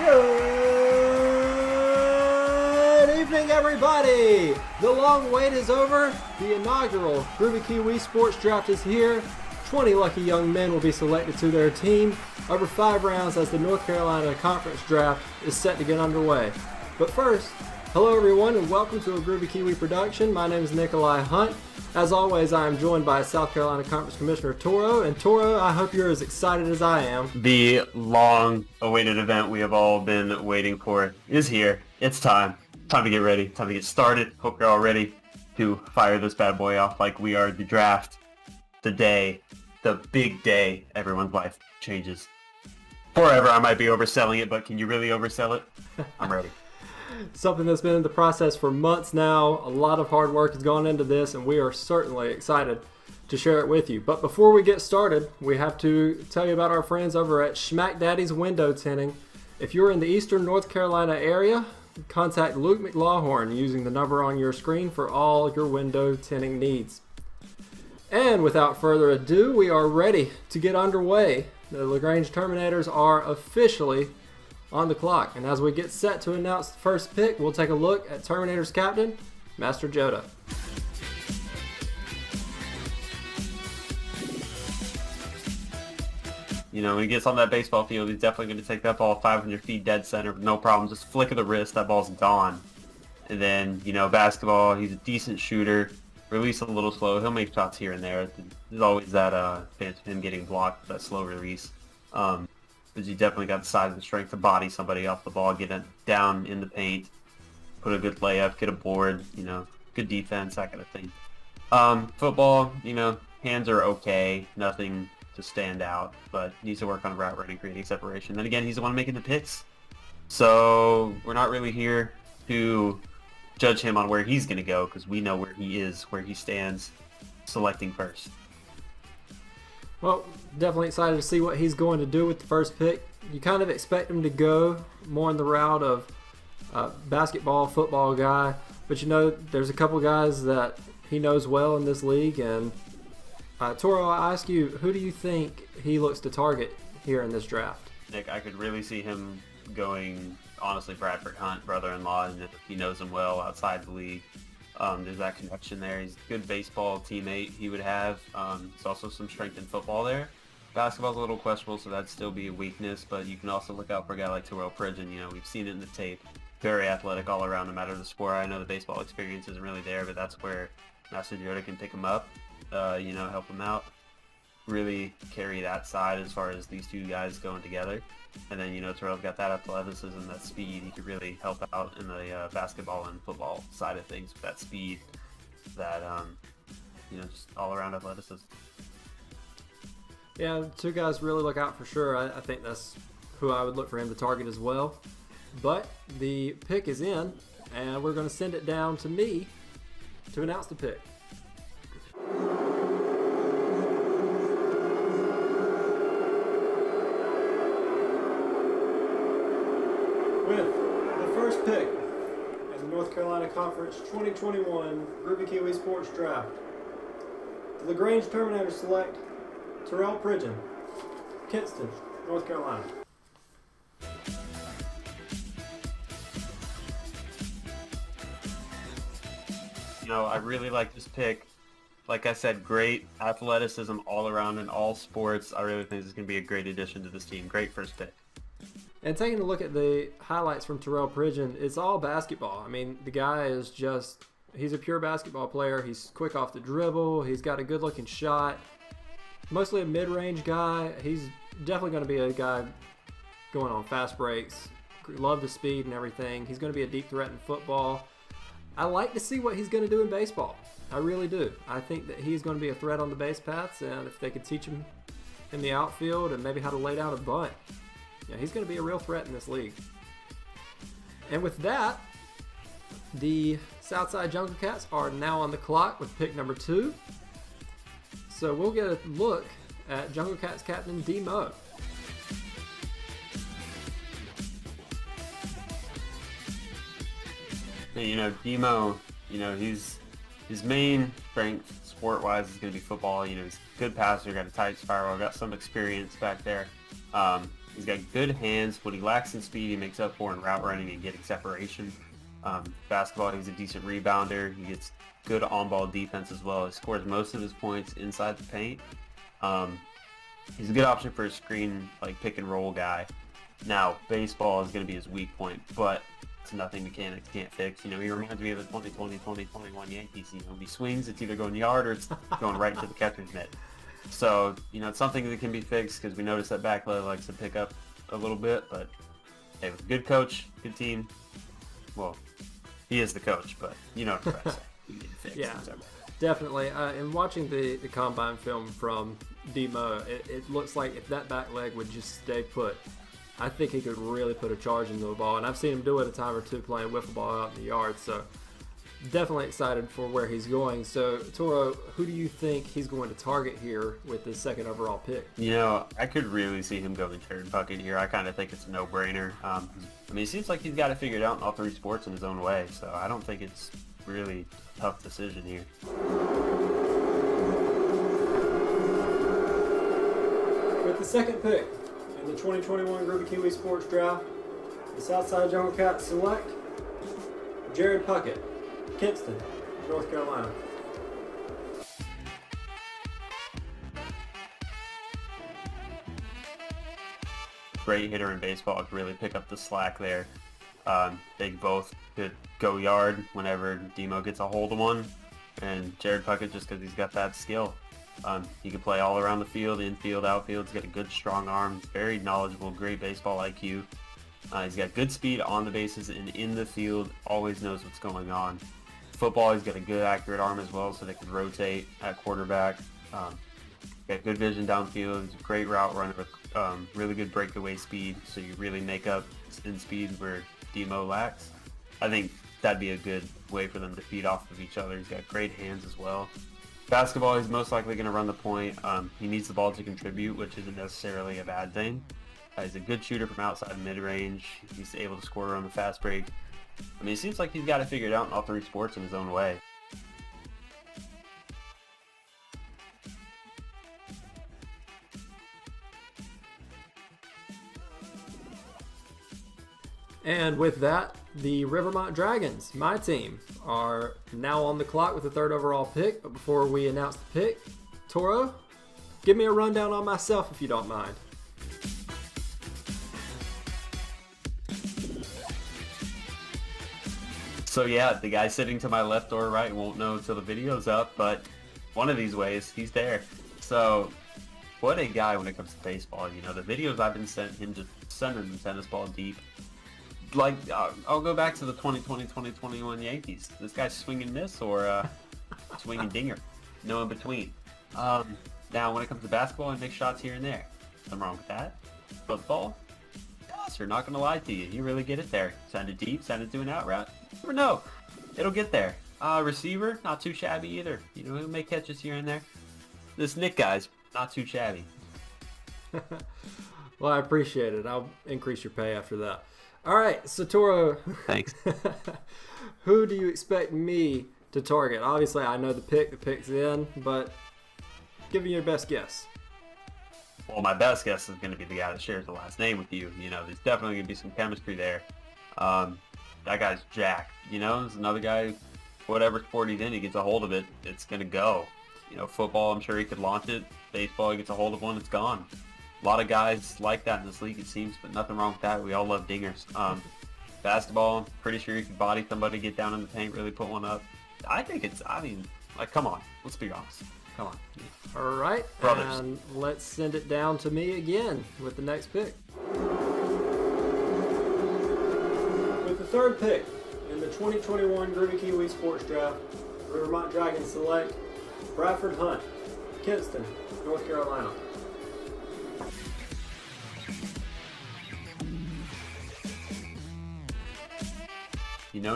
Good evening, everybody! The long wait is over. The inaugural GrooviKiwi Sports Draft is here. 20 lucky young men will be selected to their team over 5 rounds as the North Carolina Conference Draft is set to get underway. But first, hello everyone and welcome to a GrooviKiwi production. My name is Nikolai Hunt. As always, I am joined by South Carolina Conference Commissioner Toro. And Toro, I hope you're as excited as I am. The long-awaited event we have all been waiting for is here. It's time. Time to get ready. Time to get started. Hope you're all ready to fire this bad boy off like we are. The draft, the day, the big day. Everyone's life changes forever. I might be overselling it, but can you really oversell it? I'm ready. Something that's been in the process for months now. A lot of hard work has gone into this, and we are certainly excited to share it with you. But before we get started, we have to tell you about our friends over at Schmack Daddy's Window Tinting. If you're in the eastern North Carolina area, contact Luke McLawhorn using the number on your screen for all your window tinting needs. And without further ado, we are ready to get underway. The LaGrange Terminators are officially on the clock, and as we get set to announce the first pick, we'll take a look at Terminators captain, Master Joda. You know, when he gets on that baseball field, he's definitely going to take that ball 500 feet dead center with no problem. Just flick of the wrist, that ball's gone. And then, you know, basketball, he's a decent shooter. Release a little slow. He'll make shots here and there. There's always that chance of him getting blocked, that slow release. But you definitely got the size and strength to body somebody off the ball, get it down in the paint, put a good layup, get a board, you know, good defense, that kind of thing. Football, you know, hands are okay, nothing to stand out, but needs to work on route running, creating separation. Then again, he's the one making the picks. So we're not really here to judge him on where he's going to go because we know where he is, where he stands, selecting first. Well, definitely excited to see what he's going to do with the first pick. You kind of expect him to go more in the route of basketball, football guy, but you know, there's a couple guys that he knows well in this league. And Toro, I ask you, who do you think he looks to target here in this draft? Nick, I could really see him going, honestly, Bradford Hunt, brother-in-law, and if he knows him well outside the league. There's that connection there. He's a good baseball teammate he would have. There's also some strength in football there. Basketball's a little questionable, so that'd still be a weakness, but you can also look out for a guy like Terrell Pridgeon. You know, we've seen it in the tape. Very athletic all around, no matter the sport. I know the baseball experience isn't really there, but that's where Master Joda can pick him up, you know, help him out. Really carry that side as far as these two guys going together. And then, you know, Terrell's got that athleticism, that speed. He could really help out in the basketball and football side of things with that speed, that, you know, just all-around athleticism. Yeah, two guys really look out for sure. I think that's who I would look for him to target as well. But the pick is in, and we're going to send it down to me to announce the pick. With the first pick in the North Carolina Conference 2021 GrooviKiwi Sports Draft, the LaGrange Terminators select Terrell Pridgeon, Kinston, North Carolina. You know, I really like this pick. Like I said, great athleticism all around in all sports. I really think this is going to be a great addition to this team. Great first pick. And taking a look at the highlights from Terrell Pridgeon, it's all basketball. I mean, the guy is just, he's a pure basketball player. He's quick off the dribble. He's got a good-looking shot. Mostly a mid-range guy. He's definitely going to be a guy going on fast breaks. Love the speed and everything. He's going to be a deep threat in football. I like to see what he's going to do in baseball. I really do. I think that he's going to be a threat on the base paths, and if they could teach him in the outfield and maybe how to lay down a bunt, yeah, he's going to be a real threat in this league. And with that, the Southside Junglecats are now on the clock with pick number 2. So we'll get a look at Junglecats captain D-Mo. You know, D-Mo, you know, his main strength sport-wise is going to be football. You know, he's a good passer, got a tight spiral, got some experience back there. He's got good hands. What he lacks in speed, he makes up for in route running and getting separation. Basketball, he's a decent rebounder. He gets good on-ball defense as well. He scores most of his points inside the paint. He's a good option for a screen, like pick-and-roll guy. Now, baseball is going to be his weak point, but it's nothing mechanics can't fix. He reminds me of the 2020-2021 Yankees. If he swings, it's either going yard or it's going right into the catcher's mitt. So, it's something that can be fixed because we noticed that back leg likes to pick up a little bit. But, hey, with a good coach, good team, well, he is the coach, but you know what I'm trying to say. We need to fix Yeah, it. definitely. In watching the combine film from Demo, it looks like if that back leg would just stay put, I think he could really put a charge into the ball. And I've seen him do it a time or two playing wiffle ball out in the yard. So definitely excited for where he's going. So, Toro, who do you think he's going to target here with the second overall pick? I could really see him going Jared Puckett here. I kind of think it's a no-brainer. It seems like he's got it figured out in all three sports in his own way. So I don't think it's really a tough decision here. With the second pick in the 2021 GrooviKiwi Sports Draft, the Southside Junglecats select Jared Puckett, Kinston, North Carolina. Great hitter in baseball, could really pick up the slack there. They both could go yard whenever Demo gets a hold of one, and Jared Puckett just because he's got that skill. He can play all around the field, infield, outfield. He's got a good strong arm, very knowledgeable, great baseball IQ. He's got good speed on the bases and in the field, always knows what's going on. Football, he's got a good accurate arm as well, so they can rotate at quarterback. Got good vision downfield. He's a great route runner with really good breakaway speed, so you really make up in speed where Demo lacks. I think that'd be a good way for them to feed off of each other. He's got great hands as well. Basketball, he's most likely going to run the point. He needs the ball to contribute, which isn't necessarily a bad thing. He's a good shooter from outside mid-range. He's able to score on the fast break. It seems like he's got it figured out in all three sports in his own way. And with that, the Rivermont Dragons, my team, are now on the clock with the third overall pick. But before we announce the pick, Toro, give me a rundown on myself if you don't mind. So yeah, the guy sitting to my left or right won't know until the video's up, but one of these ways, he's there. So what a guy when it comes to baseball. The videos I've been sent him just sending the tennis ball deep. Like, I'll go back to the 2020-2021 Yankees. This guy's swinging miss or swinging dinger. No in between. Now, when it comes to basketball, he makes shots here and there. Nothing wrong with that. Football, sir, not going to lie to you. You really get it there. Send it deep, send it to an out route. You never know. It'll get there. Receiver, not too shabby either. He'll make catches here and there. This Nick guy's not too shabby. Well, I appreciate it. I'll increase your pay after that. All right, so Toro, Thanks. Who do you expect me to target? Obviously, I know the pick's in, but give me your best guess. Well, my best guess is going to be the guy that shares the last name with you. There's definitely going to be some chemistry there. That guy's Jack. There's another guy, whatever sport he's in, he gets a hold of it, it's going to go. Football, I'm sure he could launch it. Baseball, he gets a hold of one, it's gone. A lot of guys like that in this league, it seems, but nothing wrong with that. We all love dingers. Basketball, I'm pretty sure you could body somebody, get down in the paint, really put one up. I think come on. Let's be honest. Come on. All right, Brothers. And let's send it down to me again with the next pick. With the third pick in the 2021 GrooviKiwi Sports Draft, Rivermont Dragons select Bradford Hunt, Kinston, North Carolina.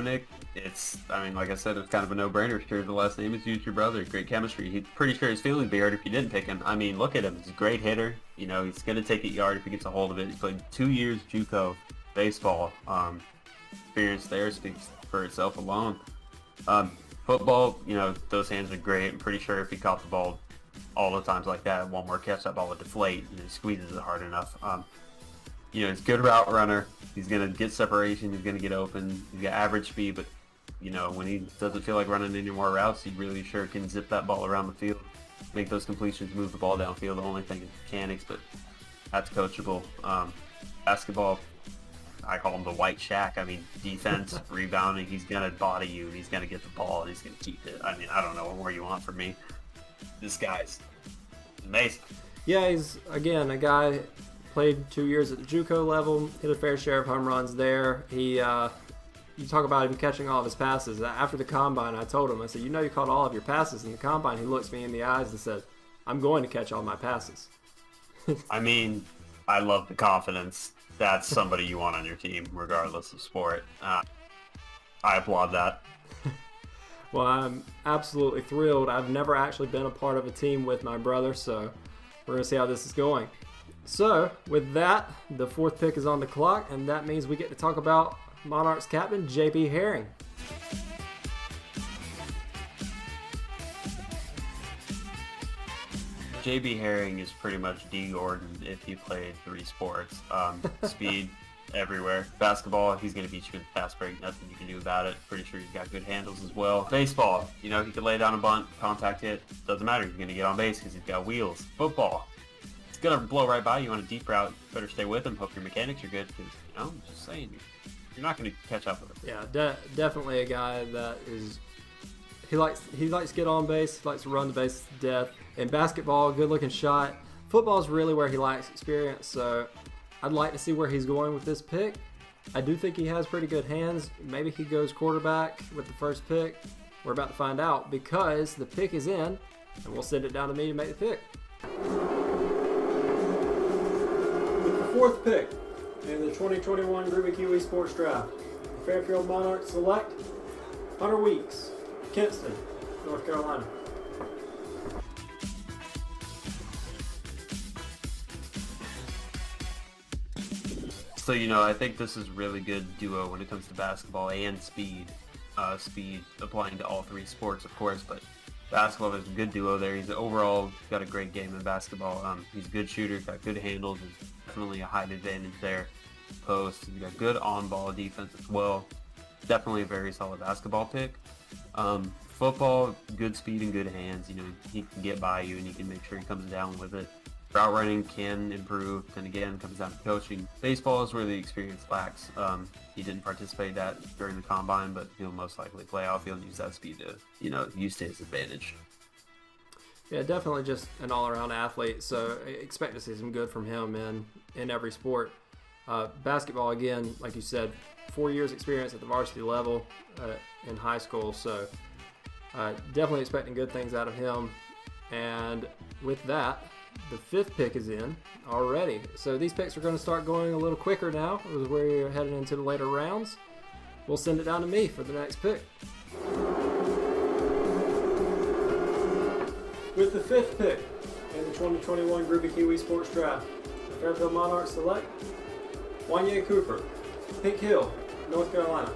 Nick, like I said, it's kind of a no-brainer. Sure, the last name is used your brother. Great chemistry. He's pretty sure his feelings would be hurt if you didn't pick him. Look at him. He's a great hitter. He's going to take it yard if he gets a hold of it. He's played 2 years JUCO baseball. Experience there speaks for itself alone. Football, those hands are great. I'm pretty sure if he caught the ball all the times like that, one more catch, that ball would deflate. He squeezes it hard enough. He's a good route runner. He's going to get separation. He's going to get open. He's got average speed, but, when he doesn't feel like running any more routes, he really sure can zip that ball around the field, make those completions, move the ball downfield. The only thing is mechanics, but that's coachable. Basketball, I call him the white shack. Defense, rebounding, he's going to body you, and he's going to get the ball, and he's going to keep it. I don't know what more you want from me. This guy's amazing. Yeah, he's, again, a guy, played 2 years at the JUCO level, hit a fair share of home runs there. He, you talk about him catching all of his passes. After the combine, I told him, I said, you caught all of your passes in the combine. He looks me in the eyes and said, I'm going to catch all my passes. I love the confidence. That's somebody you want on your team, regardless of sport. I applaud that. Well, I'm absolutely thrilled. I've never actually been a part of a team with my brother, so we're going to see how this is going. So, with that, the fourth pick is on the clock, and that means we get to talk about Monarchs captain J.B. Herring. J.B. Herring is pretty much D. Gordon if he played 3 sports. Speed everywhere. Basketball, he's going to beat you in the fast break. Nothing you can do about it. Pretty sure he's got good handles as well. Baseball, he could lay down a bunt, contact hit. Doesn't matter. He's going to get on base because he's got wheels. Football, it's going to blow right by you on a deep route. Better stay with him. Hope your mechanics are good because, I'm just saying, you're not going to catch up with him. Yeah, definitely a guy that is... He likes to get on base. He likes to run the bases to death. In basketball, good-looking shot. Football is really where he lacks experience, so I'd like to see where he's going with this pick. I do think he has pretty good hands. Maybe he goes quarterback with the first pick. We're about to find out because the pick is in, and we'll send it down to me to make the pick. With the fourth pick in the 2021 GrooviKiwi Sports Draft, the Fairfield Monarchs select Hunter Weeks, Kinston, North Carolina. So, I think this is a really good duo when it comes to basketball and speed. Speed applying to all 3 sports, of course, but basketball is a good duo there. He's overall got a great game in basketball. He's a good shooter, got good handles, and definitely a height advantage there. Post, he's got good on-ball defense as well. Definitely a very solid basketball pick. Football, good speed and good hands. He can get by you and you can make sure he comes down with it. Route running can improve, and again, comes down to coaching. Baseball is where the experience lacks. He didn't participate that during the combine, but he'll most likely play outfield and use that speed to, use to his advantage. Yeah, definitely just an all-around athlete, so expect to see some good from him in every sport. Basketball, again, like you said, 4 years experience at the varsity level in high school, so definitely expecting good things out of him. And with that, the 5th pick is in already. So these picks are going to start going a little quicker now as we're heading into the later rounds. We'll send it down to me for the next pick. With the 5th pick in the 2021 GrooviKiwi Sports Draft, the Fairfield Monarchs select Wanye Cooper, Pink Hill, North Carolina.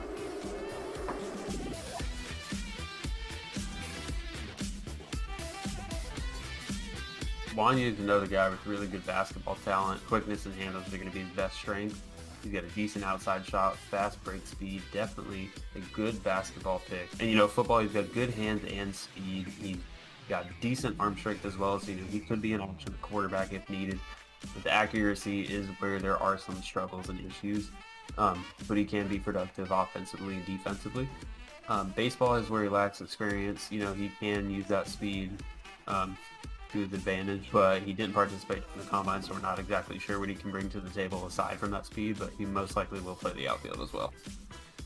Wanye is another guy with really good basketball talent. Quickness and handles are going to be his best strength. He's got a decent outside shot, fast break speed, definitely a good basketball pick. And football, he's got good hands and speed. He's got decent arm strength as well, so he could be an option at quarterback if needed. But the accuracy is where there are some struggles and issues. But he can be productive offensively and defensively. Baseball is where he lacks experience. He can use that speed to his advantage, but he didn't participate in the combine, so we're not exactly sure what he can bring to the table aside from that speed, but he most likely will play the outfield as well.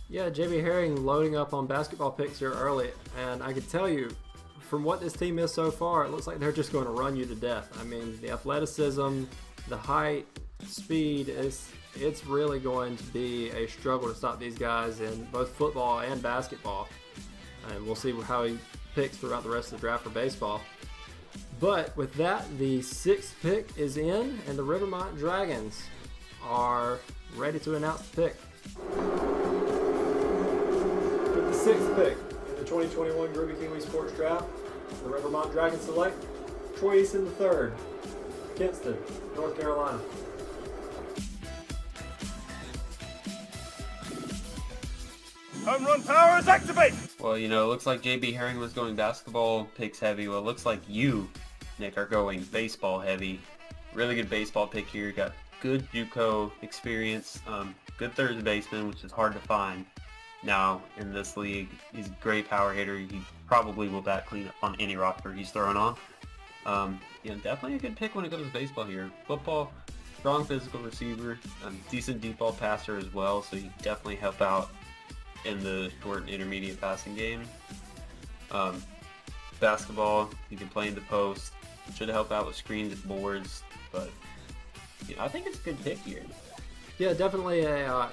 Yeah, J.B. Herring loading up on basketball picks here early, and I can tell you, from what this team is so far, it looks like they're just going to run you to death. The athleticism, the height, speed, it's really going to be a struggle to stop these guys in both football and basketball. And we'll see how he picks throughout the rest of the draft for baseball. But with that, the 6th pick is in, and the Rivermont Dragons are ready to announce the pick. With the 6th pick in the 2021 GrooviKiwi Sports Draft, the Rivermont Dragons select Troy Eason III, Kinston, North Carolina. Home run powers activate! Well, you know, it looks like JB Herring was going basketball picks heavy. Well, it looks like you, Nick, are going baseball heavy. Really good baseball pick here. Got good JUCO experience. Good third baseman, which is hard to find now in this league. He's a great power hitter. He probably will bat clean on any roster he's throwing on. You know, definitely a good pick when it comes to baseball here. Football, strong physical receiver, decent deep ball passer as well, so he can definitely help out in the short and intermediate passing game. Basketball, he can play in the post, should help out with screens and boards, but you know, I think it's a good pick here. Yeah, definitely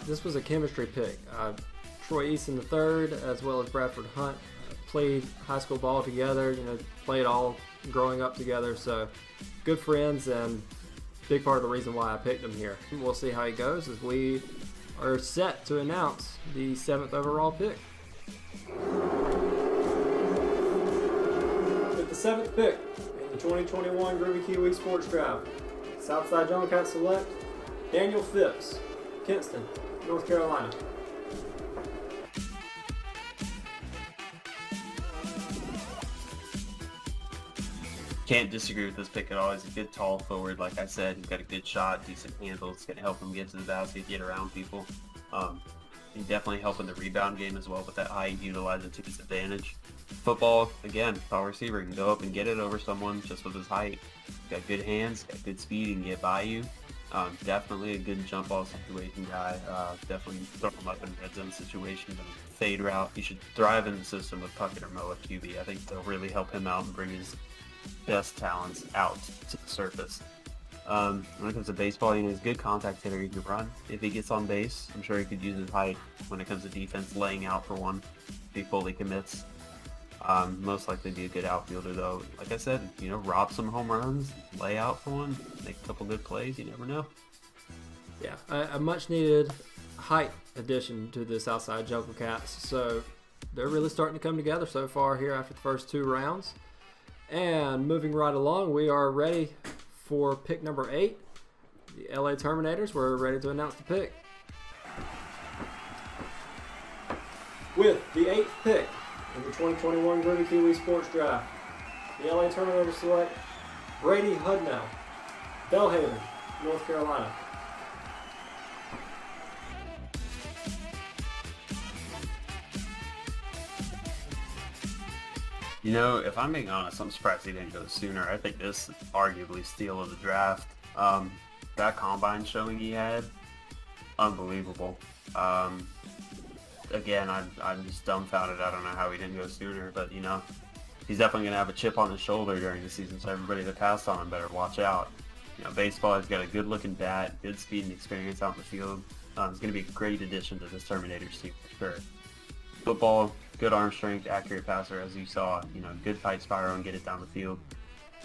this was a chemistry pick. Troy Easton III as well as Bradford Hunt played high school ball together, you know, played all growing up together, so good friends and big part of the reason why I picked him here. We'll see how he goes as we are set to announce the 7th overall pick. With the 7th pick in the 2021 GrooviKiwi Sports Draft, Southside Junglecats select Daniel Phipps, Kinston, North Carolina. Can't disagree with this pick at all. He's a good tall forward, like I said. He's got a good shot, decent handle. It's going to help him get to the basket, get around people. He's definitely helping the rebound game as well, but that height utilized it to his advantage. Football, again, tall receiver. He can go up and get it over someone just with his height. He's got good hands, got good speed, he can get by you. Definitely a good jump ball situation guy. Definitely throw him up in red zone situations and fade route. He should thrive in the system with Puckett or Moa QB. I think they'll really help him out and bring his best talents out to the surface. When it comes to baseball, you know, he's a good contact hitter. He can run if he gets on base. I'm sure he could use his height when it comes to defense, laying out for one if he fully commits. Most likely be a good outfielder though. Like I said, you know, rob some home runs, lay out for one, make a couple good plays. You never know. Yeah, a much needed height addition to the Southside Junglecats. So they're really starting to come together so far here after the first 2 rounds. And moving right along, we are ready for pick number 8. The LA Terminators, we're ready to announce the pick. With the 8th pick in the 2021 GrooviKiwi Sports Draft, the LA Terminators select Brady Hudnell, Belhaven, North Carolina. You know, if I'm being honest, I'm surprised he didn't go sooner. I think this is arguably steal of the draft. That combine showing he had, unbelievable. Again, I'm just dumbfounded. I don't know how he didn't go sooner, but you know, he's definitely gonna have a chip on his shoulder during the season. So everybody that passed on him better watch out. You know, baseball has got a good-looking bat, good speed and experience out in the field. It's gonna be a great addition to this Terminators team for sure. Football, good arm strength, accurate passer, as you saw. You know, good tight spiral and get it down the field.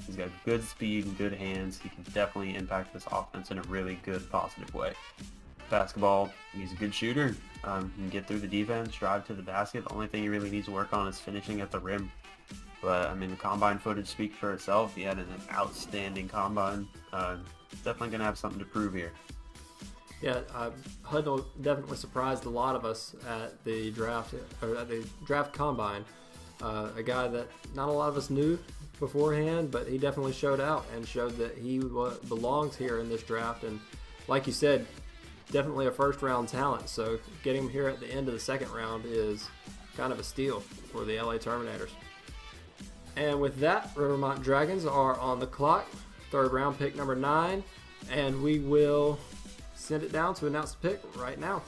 He's got good speed and good hands. He can definitely impact this offense in a really good, positive way. Basketball, he's a good shooter. He can get through the defense, drive to the basket. The only thing he really needs to work on is finishing at the rim. But, I mean, the combine footage speaks for itself. He had an outstanding combine. Definitely going to have something to prove here. Yeah, Hudnell definitely surprised a lot of us at the draft, or at the draft combine. A guy that not a lot of us knew beforehand, but he definitely showed out and showed that he belongs here in this draft. And like you said, definitely a first-round talent. So getting him here at the end of the 2nd round is kind of a steal for the LA Terminators. And with that, Rivermont Dragons are on the clock. 3rd round pick number 9, and we will send it down to announce the pick right now.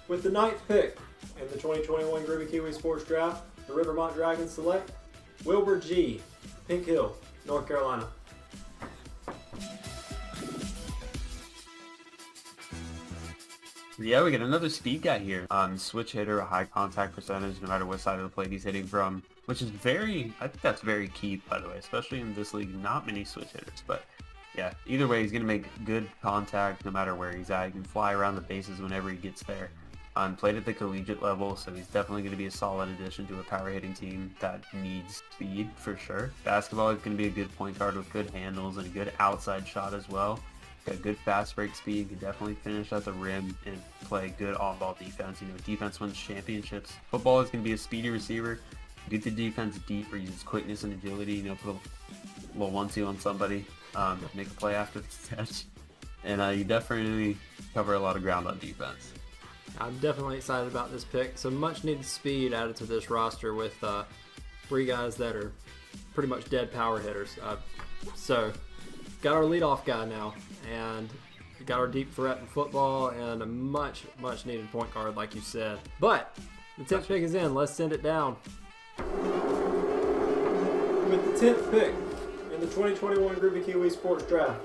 With the 9th pick in the 2021 GrooviKiwi Sports Draft, the Rivermont Dragons select Wilbur G., Pink Hill, North Carolina. Yeah, we get another speed guy here. Switch hitter, a high contact percentage, no matter what side of the plate he's hitting from, which is I think that's very key, by the way, especially in this league. Not many switch hitters, but yeah, either way, he's going to make good contact no matter where he's at. He can fly around the bases whenever he gets there. Played at the collegiate level, so he's definitely going to be a solid addition to a power hitting team that needs speed, for sure. Basketball is going to be a good point guard with good handles and a good outside shot as well. Got good fast break speed, can definitely finish at the rim and play good on-ball defense. You know, defense wins championships. Football is going to be a speedy receiver. Get the defense deep or use quickness and agility. You know, put a little 1-2 on somebody, make a play after the catch. And you definitely cover a lot of ground on defense. I'm definitely excited about this pick. Some much needed speed added to this roster with 3 guys that are pretty much dead power hitters. So got our leadoff guy now, and got our deep threat in football, and a much needed point guard, like you said. But the 10th pick is in. Let's send it down. With the 10th pick in the 2021 GrooviKiwi Sports Draft,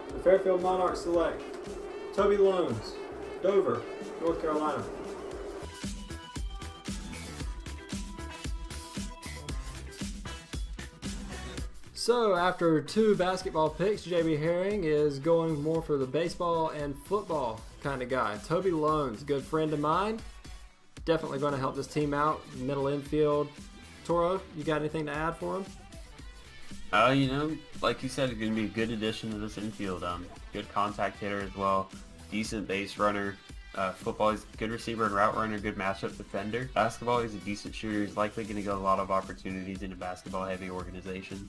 the Fairfield Monarchs select Toby Loans, Dover, North Carolina. So after 2 basketball picks, JB Herring is going more for the baseball and football kind of guy. Toby Loans, good friend of mine. Definitely going to help this team out. Middle infield. Toro, you got anything to add for him? You know, like you said, it's going to be a good addition to this infield. Good contact hitter as well. Decent base runner. Football, he's a good receiver and route runner, good matchup defender. Basketball, he's a decent shooter. He's likely going to get a lot of opportunities in a basketball-heavy organization.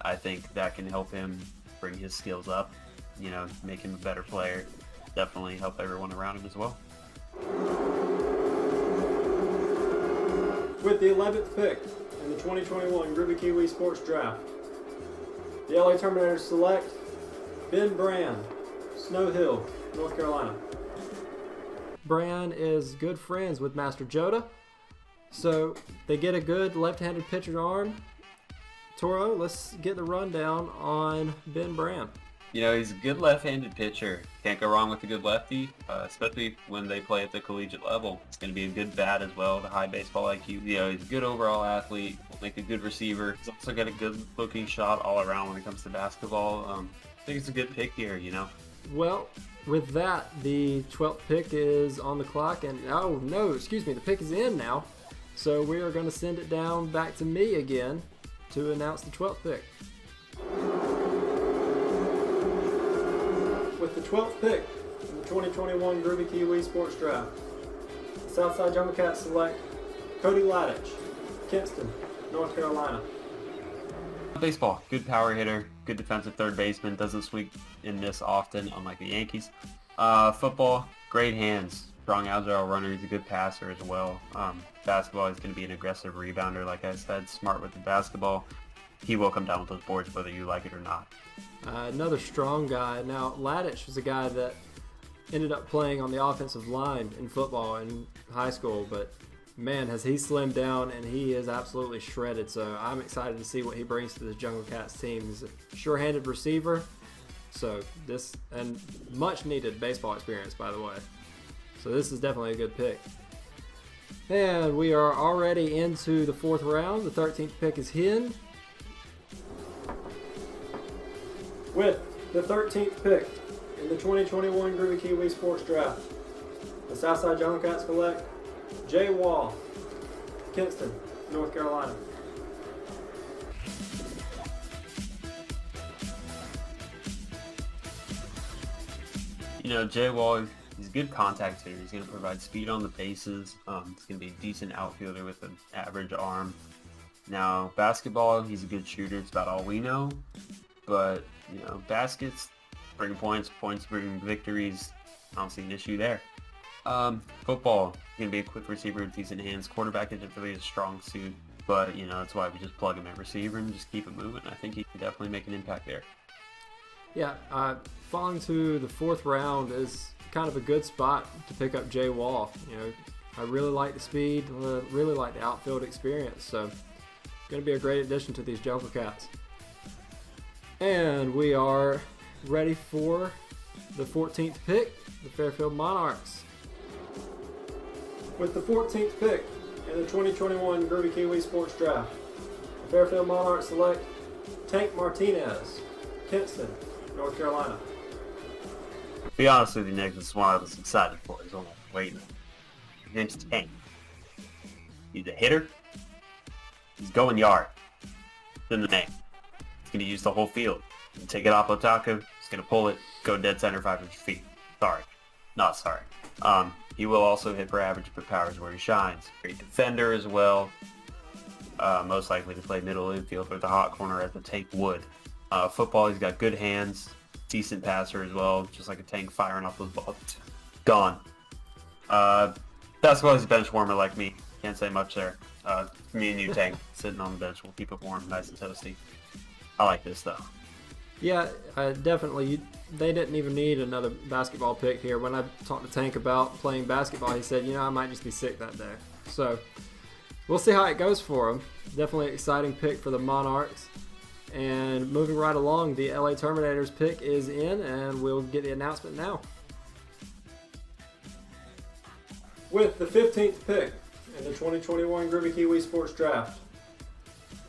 I think that can help him bring his skills up, you know, make him a better player. Definitely help everyone around him as well. With the 11th pick in the 2021 GrooviKiwi Sports Draft, the LA Terminators select Ben Brand, Snow Hill, North Carolina. Brand is good friends with Master Joda, so they get a good left-handed pitcher's arm. Toro, let's get the rundown on Ben Brand. You know, he's a good left-handed pitcher. Can't go wrong with a good lefty, especially when they play at the collegiate level. It's going to be a good bat as well, the high baseball IQ. You know, he's a good overall athlete, will make a good receiver. He's also got a good-looking shot all around when it comes to basketball. I think it's a good pick here, you know. Well, with that, the 12th pick is on the clock, and the pick is in now. So we are going to send it down back to me again to announce the 12th pick. With the 12th pick in the 2021 GrooviKiwi Sports Draft, the Southside Junglecats select Cody Ladich, Kinston, North Carolina. Baseball, good power hitter, good defensive third baseman, doesn't sweep and miss often, unlike the Yankees. Football, great hands, strong agile runner, he's a good passer as well. Basketball, he's going to be an aggressive rebounder, like I said, smart with the basketball. He will come down with those boards whether you like it or not. Another strong guy. Now, Ladich was a guy that ended up playing on the offensive line in football in high school, but man, has he slimmed down, and he is absolutely shredded. So I'm excited to see what he brings to this Junglecats team. He's a sure-handed receiver, so this, and much needed baseball experience, by the way. So this is definitely a good pick. And we are already into the 4th round. The 13th pick is in. With the 13th pick in the 2021 GrooviKiwi Sports Draft, the Southside Junglecats select Jay Wall, Kinston, North Carolina. You know, Jay Wall, he's a good contact hitter. He's going to provide speed on the bases. He's going to be a decent outfielder with an average arm. Now, basketball, he's a good shooter. It's about all we know. But, you know, baskets bring points, points bring victories. I don't see an issue there. Football, going to be a quick receiver with decent hands. Quarterback isn't really a strong suit, but, you know, that's why we just plug him at receiver and just keep it moving. I think he can definitely make an impact there. Yeah, falling to the 4th round is kind of a good spot to pick up Jay Wall. You know, I really like the speed, really like the outfield experience, so going to be a great addition to these Junglecats. And we are ready for the 14th pick, the Fairfield Monarchs. With the 14th pick in the 2021 GrooviKiwi Sports Draft, the Fairfield Monarchs select Tank Martinez, Kinston, North Carolina. To be honest with you, Nick, this is one I was excited for. He's only waiting. His name's Tank. He's a hitter. He's going yard. It's in the name. He's going to use the whole field. Take it off Otaka, going to pull it, go dead center 500 feet. Sorry. Not sorry. He will also hit per average, but power is where he shines. Great defender as well. Most likely to play middle infield with the hot corner as the Tank would. Football, he's got good hands, decent passer as well, just like a Tank firing off those balls. Gone. Basketball, he's a bench warmer like me. Can't say much there. Me and you, Tank, sitting on the bench. We'll keep it warm, nice and toasty. I like this, though. Yeah, definitely. They didn't even need another basketball pick here. When I talked to Tank about playing basketball, he said, I might just be sick that day. So we'll see how it goes for him. Definitely an exciting pick for the Monarchs. And moving right along, the LA Terminators pick is in, and we'll get the announcement now. With the 15th pick in the 2021 GrooviKiwi Sports Draft,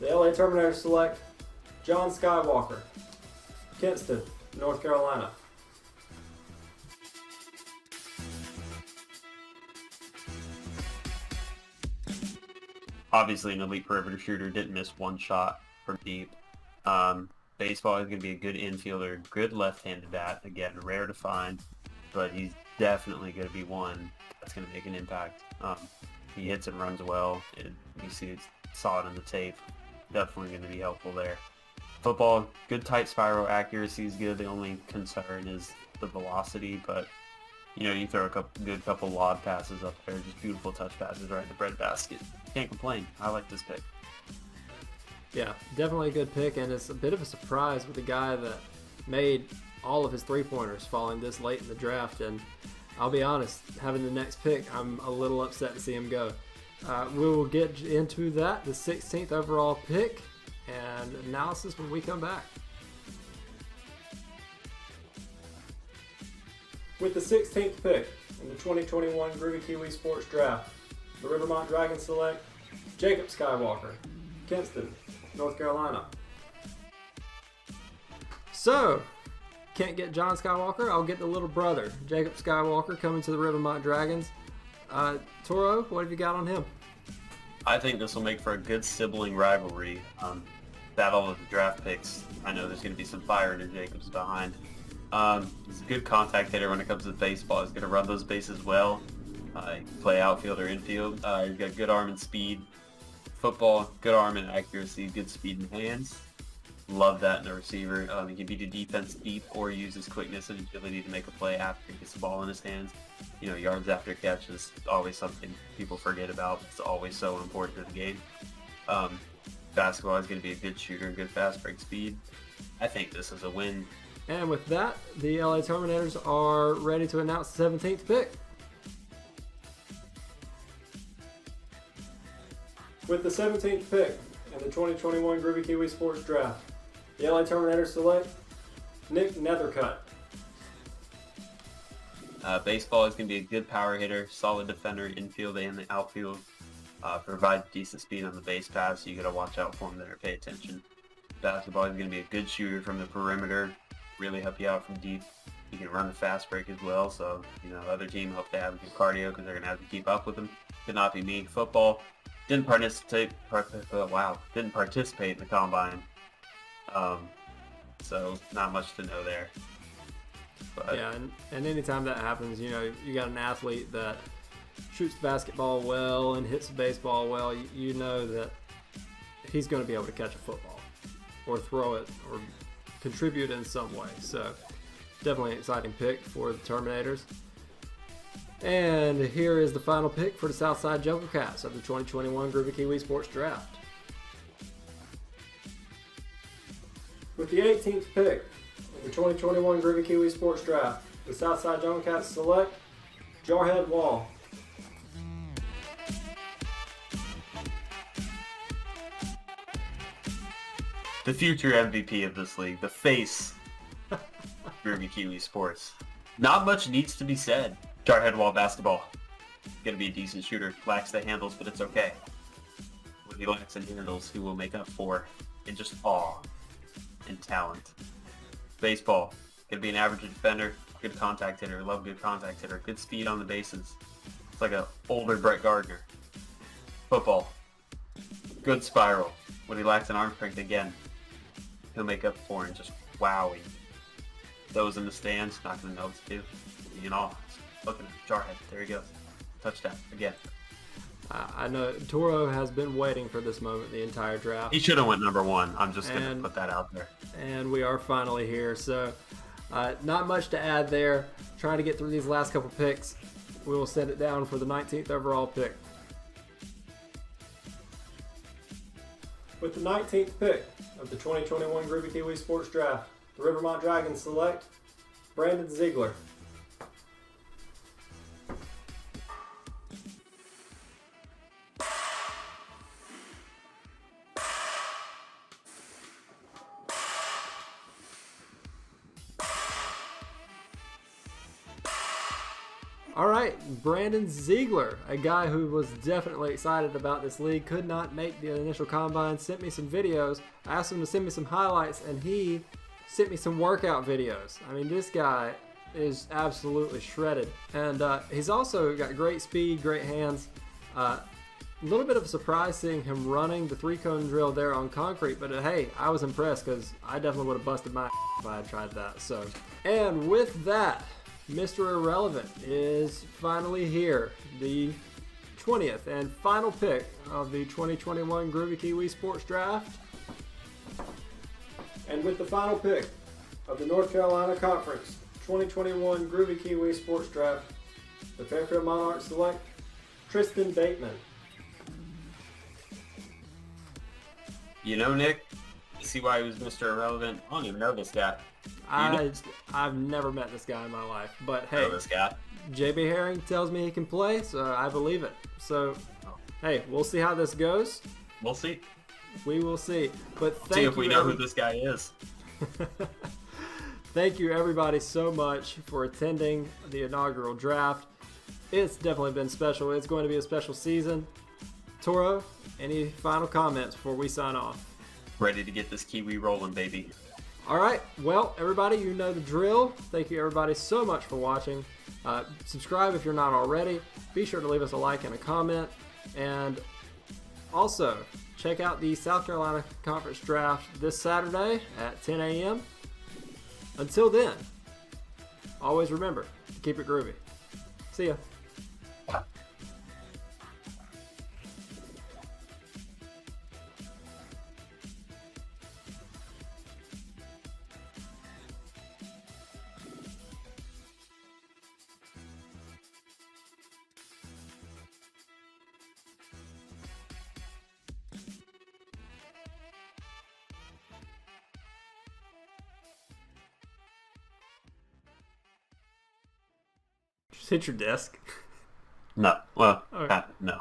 the LA Terminators select John Skywalker, Kinston, North Carolina. Obviously, an elite perimeter shooter, didn't miss one shot from deep. Baseball is going to be a good infielder, good left-handed bat. Again, rare to find, but he's definitely going to be one that's going to make an impact. He hits and runs well. Saw it in the tape. Definitely going to be helpful there. Football, good tight spiral, accuracy is good. The only concern is the velocity, but you throw a good couple lob passes up there, just beautiful touch passes right in the breadbasket. Can't complain. I like this pick. Yeah, definitely a good pick, and it's a bit of a surprise with a guy that made all of his three-pointers falling this late in the draft. And I'll be honest, having the next pick, I'm a little upset to see him go. We will get into that, the 16th overall pick, and analysis when we come back. With the 16th pick in the 2021 GrooviKiwi Sports Draft, the Rivermont Dragons select Jacob Skywalker, Kinston, North Carolina. So, can't get John Skywalker, I'll get the little brother, Jacob Skywalker, coming to the Rivermont Dragons. Toro, what have you got on him? I think this will make for a good sibling rivalry. Battle of the draft picks. I know there's going to be some fire in Jacob's behind. He's a good contact hitter when it comes to baseball. He's going to run those bases well. He can play outfield or infield. He's got good arm and speed. Football, good arm and accuracy, good speed and hands. Love that in a receiver. He can beat a defense deep or use his quickness and agility to make a play after he gets the ball in his hands. Yards after catch is always something people forget about. It's always so important to the game. Basketball is going to be a good shooter, good fast break speed. I think this is a win. And with that, the LA Terminators are ready to announce the 17th pick. With the 17th pick in the 2021 GrooviKiwi Sports Draft, the LA Terminators select Nick Nethercutt. Baseball is going to be a good power hitter, solid defender, infield and the outfield. Provide decent speed on the base pass, so you got to watch out for him there, pay attention. Basketball is going to be a good shooter from the perimeter, really help you out from deep. He can run the fast break as well, so other team hope they have a good cardio because they're going to have to keep up with him. Could not be me. Football, didn't participate in the combine, so not much to know there. But yeah, and anytime that happens, you got an athlete that shoots the basketball well and hits the baseball well, you know that he's going to be able to catch a football or throw it or contribute in some way. So definitely an exciting pick for the Terminators. And here is the final pick for the Southside Junglecats of the 2021 GrooviKiwi Sports Draft. With the 18th pick in the 2021 GrooviKiwi Sports Draft, the Southside Junglecats select Jarhead Wall. the future MVP of this league, the face of GrooviKiwi Sports. Not much needs to be said. Jarhead Wall basketball. Gonna be a decent shooter. Lacks the handles, but it's okay. What he lacks in handles, he will make up for in just awe and talent. Baseball. Gonna be an average defender. Good contact hitter. Love good contact hitter. Good speed on the bases. It's like an older Brett Gardner. Football. Good spiral. What he lacks in arm strength, again, he'll make up for in just wowing. those in the stands, not going to know what to do. You know, looking at Jarhead. There he goes. Touchdown again. I know Toro has been waiting for this moment the entire draft. He should have went number 1. I'm just going to put that out there. And we are finally here. So not much to add there. Trying to get through these last couple picks. We will send it down for the 19th overall pick. With the 19th pick of the 2021 GrooviKiwi Sports Draft, the Rivermont Dragons select Brandon Ziegler. All right, Brandon Ziegler, a guy who was definitely excited about this league, could not make the initial combine, sent me some videos. I asked him to send me some highlights, and he sent me some workout videos. I mean, this guy is absolutely shredded. And he's also got great speed, great hands. A little bit of a surprise seeing him running the 3-cone drill there on concrete, but hey, I was impressed because I definitely would have busted my if I had tried that. So, and with that, Mr. Irrelevant is finally here. The 20th and final pick of the 2021 GrooviKiwi Sports Draft. And with the final pick of the North Carolina Conference 2021 GrooviKiwi Sports Draft, the Fairfield Monarchs select Tristan Bateman. You know, Nick, you see why he was Mr. Irrelevant? I don't even know this guy. I've never met this guy in my life, but hey, this guy. JB Herring tells me he can play, so I believe it. So, hey, we'll see how this goes. We'll see. We will see. But thank see you. if we know who this guy is. Thank you, everybody, so much for attending the inaugural draft. It's definitely been special. It's going to be a special season. Toro, any final comments before we sign off? Ready to get this Kiwi rolling, baby. All right. Well, everybody, you know the drill. Thank you, everybody, so much for watching. Subscribe if you're not already. Be sure to leave us a like and a comment. And also, check out the South Carolina Conference Draft this Saturday at 10 a.m. Until then, always remember to keep it groovy. See ya. Just hit your desk. No. Well, Okay. no.